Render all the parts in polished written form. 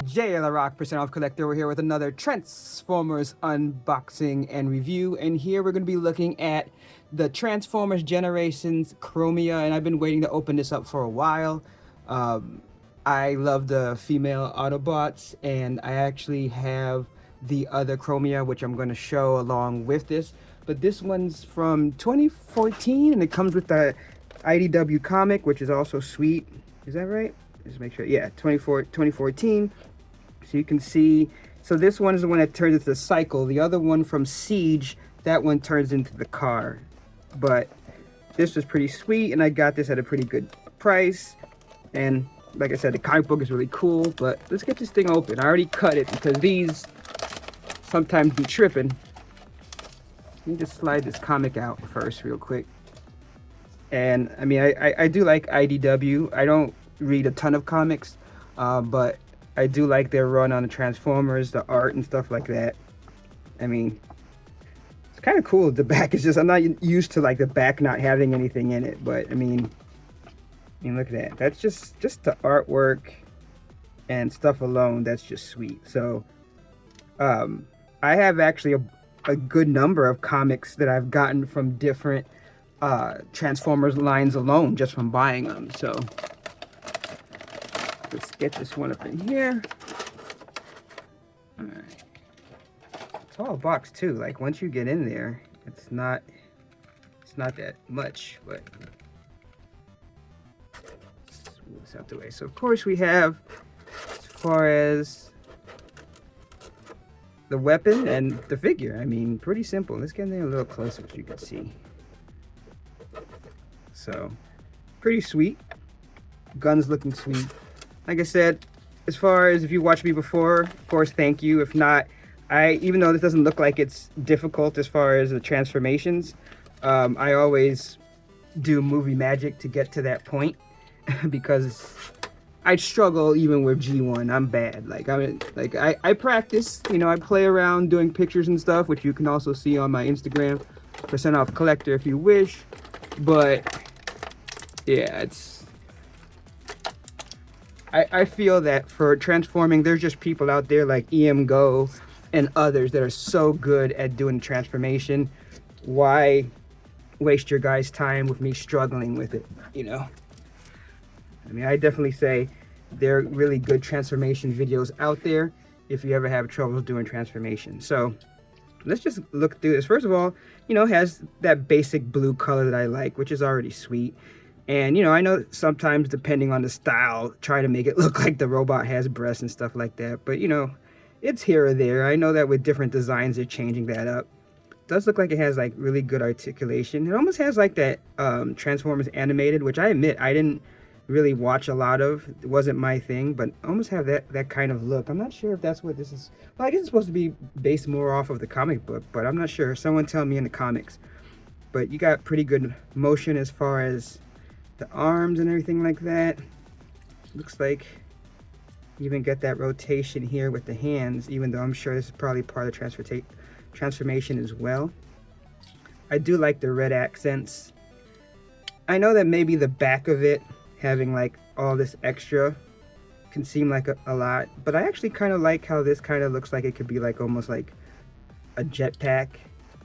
Jay the Rock percent off collector. We're here with another Transformers unboxing and review, and here we're going to be looking at the Transformers Generations Chromia, and I've been waiting to open this up for a while. I love the female Autobots, and I actually have the other Chromia, which I'm going to show along with this. But this one's from 2014, and it comes with the IDW comic, which is also sweet. Is that right? Just make sure. Yeah, 2014. So you can see. So this one is the one that turns into the cycle. The other one from Siege, that one turns into the car. But this was pretty sweet, and I got this at a pretty good price. And like I said, the comic book is really cool. But let's get this thing open. I already cut it because these sometimes be tripping. Let me just slide this comic out first real quick. And I mean, I do like IDW. I don't read a ton of comics, but I do like their run on the Transformers, the art and stuff like that. I mean, it's kind of cool. The back is just, I'm not used to like the back not having anything in it, but I mean look at that. That's just the artwork and stuff alone. That's just sweet. So I have actually a good number of comics that I've gotten from different Transformers lines alone just from buying them. So let's get this one up in here. All right. It's all boxed too. Like once you get in there, it's not that much, but let's move this out the way. So of course we have, as far as the weapon and the figure, I mean, pretty simple. Let's get in there a little closer so you can see. So pretty sweet. Guns looking sweet. Like I said, as far as if you watched me before, of course, thank you. If not, even though this doesn't look like it's difficult as far as the transformations, I always do movie magic to get to that point because I struggle even with G1. I'm bad. I practice, I play around doing pictures and stuff, which you can also see on my Instagram, percent off collector if you wish. But yeah, I feel that for transforming, there's just people out there like EM Go and others that are so good at doing transformation. Why waste your guys' time with me struggling with it, I mean, I definitely say there are really good transformation videos out there if you ever have troubles doing transformation. So let's just look through this. First of all, it has that basic blue color that I like, which is already sweet. And, I know sometimes depending on the style, try to make it look like the robot has breasts and stuff like that. But, it's here or there. I know that with different designs, they're changing that up. It does look like it has like really good articulation. It almost has like that Transformers animated, which I admit I didn't really watch a lot of. It wasn't my thing, but almost have that kind of look. I'm not sure if that's what this is. Well, I guess it's supposed to be based more off of the comic book, but I'm not sure. Someone tell me in the comics. But you got pretty good motion as far as the arms and everything like that. Looks like you even get that rotation here with the hands, even though I'm sure this is probably part of transformation as well. I do like the red accents. I know that maybe the back of it having like all this extra can seem like a lot, but I actually kind of like how this kind of looks like it could be like almost like a jetpack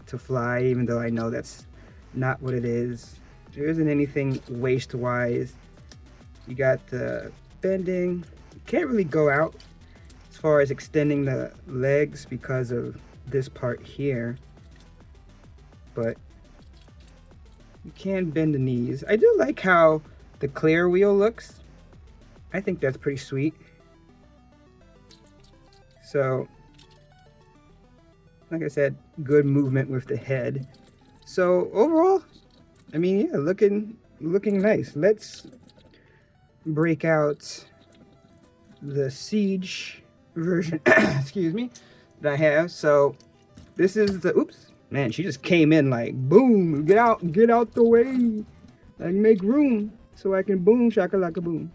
to fly, even though I know that's not what it is. There isn't anything waist wise. You got the bending. You can't really go out as far as extending the legs because of this part here, but you can bend the knees. I do like how the clear wheel looks. I think that's pretty sweet. So like I said, good movement with the head. So overall, I mean, yeah, looking nice. Let's break out the Siege version, excuse me, that I have. So this is the, oops, man, she just came in like, boom, get out the way. Like, make room so I can boom, shakalaka boom.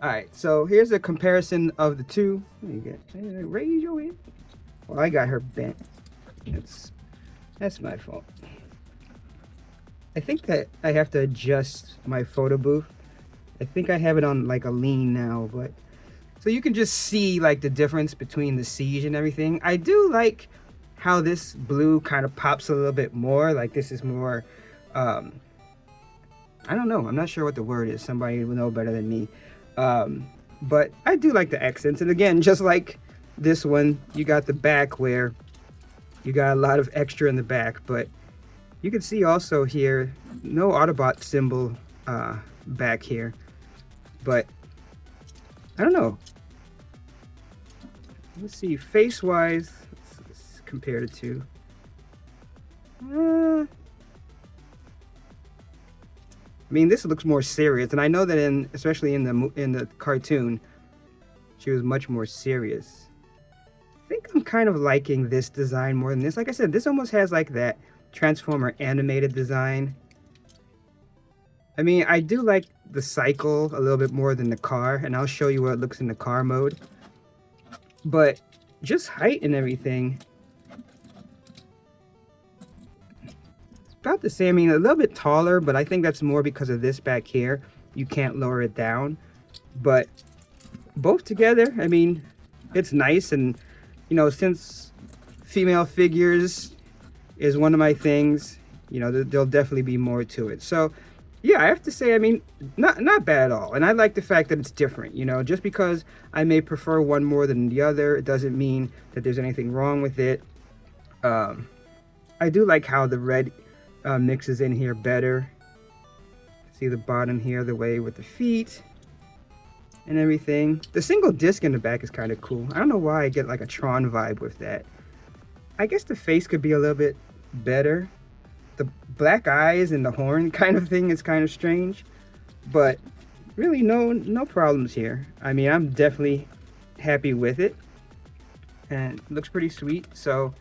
All right, so here's a comparison of the two. Raise your head. Well, I got her bent. That's my fault. I think that I have to adjust my photo booth. I think I have it on like a lean now, but So you can just see like the difference between the Siege and everything. I do like how this blue kind of pops a little bit more. Like this is more, I don't know. I'm not sure what the word is. Somebody will know better than me. But I do like the accents. And again, just like this one, you got the back where you got a lot of extra in the back. But you can see also here, no Autobot symbol back here. But I don't know. Let's see, face-wise, let's compare the two. I mean, this looks more serious, and I know that especially in the cartoon, she was much more serious. I think I'm kind of liking this design more than this. Like I said, this almost has like that Transformer animated design. I mean, I do like the cycle a little bit more than the car, and I'll show you what it looks in the car mode. But just height and everything, it's about the same. I mean, a little bit taller, but I think that's more because of this back here. You can't lower it down. But both together, I mean, it's nice. And, you know, since female figures is one of my things, you know, there'll definitely be more to it. So, yeah, I have to say, I mean, not bad at all. And I like the fact that it's different, you know. Just because I may prefer one more than the other, it doesn't mean that there's anything wrong with it. I do like how the red mixes in here better. See the bottom here, the way with the feet and everything. The single disc in the back is kind of cool. I don't know why I get like a Tron vibe with that. I guess the face could be a little bit better. The black eyes and the horn kind of thing is kind of strange, but really no problems here. I mean, I'm definitely happy with it, and it looks pretty sweet. So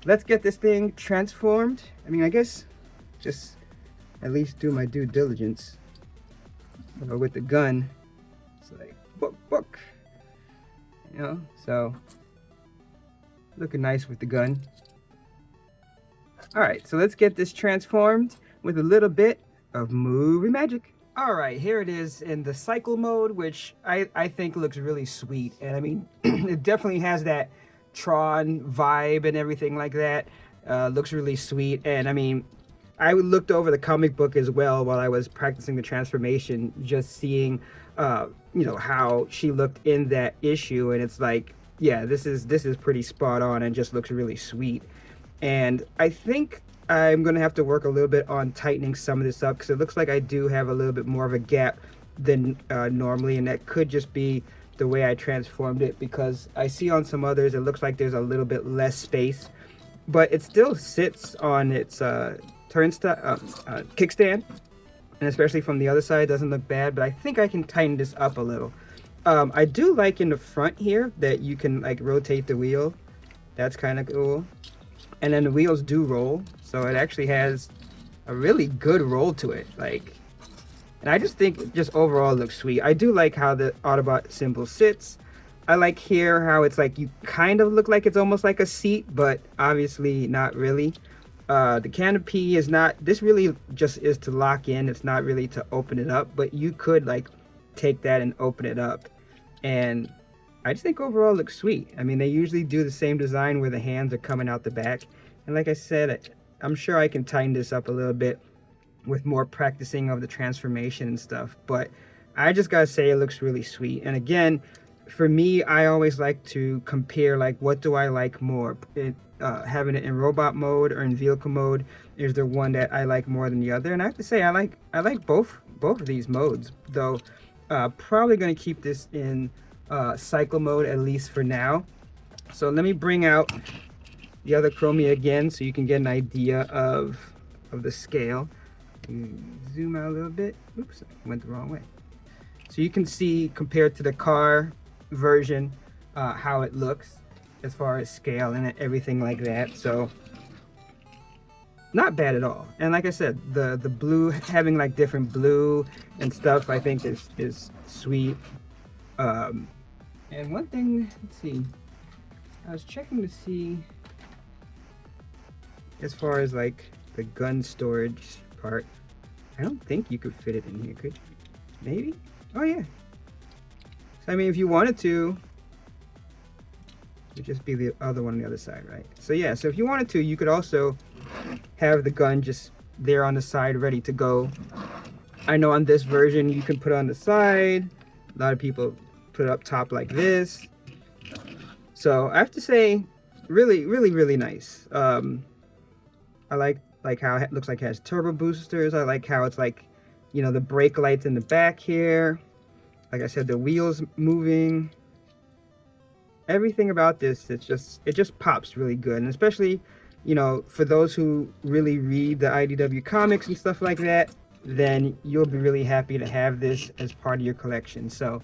let's get this thing transformed. I mean, I guess just at least do my due diligence. But with the gun, it's like book, you know. So looking nice with the gun. All right, so let's get this transformed with a little bit of movie magic. All right, here it is in the cycle mode, which I think looks really sweet. And I mean, it definitely has that Tron vibe and everything like that. Looks really sweet. And I mean, I looked over the comic book as well while I was practicing the transformation, just seeing, you know, how she looked in that issue. And it's like, yeah, this is pretty spot on and just looks really sweet. And I think I'm going to have to work a little bit on tightening some of this up, because it looks like I do have a little bit more of a gap than normally, and that could just be the way I transformed it, because I see on some others it looks like there's a little bit less space, but it still sits on its kickstand, and especially from the other side it doesn't look bad, but I think I can tighten this up a little. I do like in the front here that you can like rotate the wheel. That's kind of cool. And then the wheels do roll, so it actually has a really good roll to it. Like, and I just think it just overall looks sweet. I do like how the Autobot symbol sits. I like here how it's like you kind of look like it's almost like a seat, but obviously not really. The canopy is not, this really just is to lock in. It's not really to open it up, but you could like take that and open it up. And I just think overall it looks sweet. I mean, they usually do the same design where the hands are coming out the back. And like I said, I'm sure I can tighten this up a little bit with more practicing of the transformation and stuff. But I just gotta say it looks really sweet. And again, for me, I always like to compare, like, what do I like more? Having it in robot mode or in vehicle mode, is there one that I like more than the other? And I have to say, I like both of these modes, though. Probably gonna keep this in cycle mode, at least for now. So let me bring out the other Chromia again so you can get an idea of the scale. Zoom out a little bit. Oops, I went the wrong way. So you can see compared to the car version how it looks as far as scale and everything like that. So not bad at all. And like I said, the blue, having like different blue and stuff, I think is sweet. And one thing, let's see, I was checking to see as far as like the gun storage part. I don't think you could fit it in here, could you? Maybe? Oh yeah. So, I mean, if you wanted to, it'd just be the other one on the other side, right? So yeah, so if you wanted to, you could also have the gun just there on the side ready to go. I know on this version you can put it on the side. A lot of people put it up top like this. So I have to say, really, really, really nice. I like how it looks like it has turbo boosters. I like how it's like, you know, the brake lights in the back here. Like I said, the wheels moving. Everything about this, it just pops really good. And especially, you know, for those who really read the IDW comics and stuff like that, then you'll be really happy to have this as part of your collection. So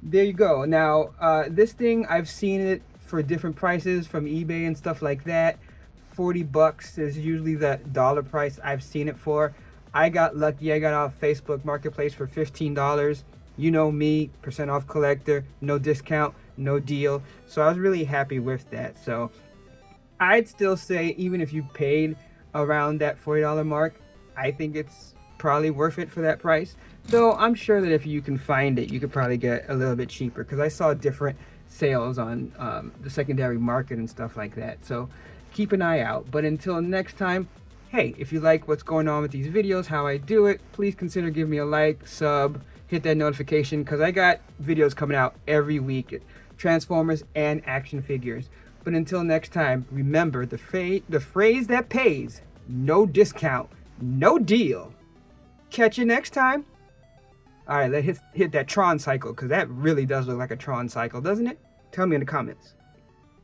there you go. Now, this thing, I've seen it for different prices from eBay and stuff like that. 40 bucks is usually the dollar price I've seen it for. I got lucky. I got off Facebook Marketplace for $15. You know me, percent off collector, no discount, no deal. So I was really happy with that. So I'd still say, even if you paid around that $40 mark, I think it's probably worth it for that price. Though I'm sure that if you can find it, you could probably get a little bit cheaper, because I saw different sales on the secondary market and stuff like that. So keep an eye out. But until next time, hey, if you like what's going on with these videos, how I do it, please consider giving me a like, sub, hit that notification, because I got videos coming out every week, Transformers and action figures. But until next time, remember the phrase that pays: no discount, no deal. Catch you next time. All right, let's hit that Tron cycle, because that really does look like a Tron cycle, doesn't it? Tell me in the comments.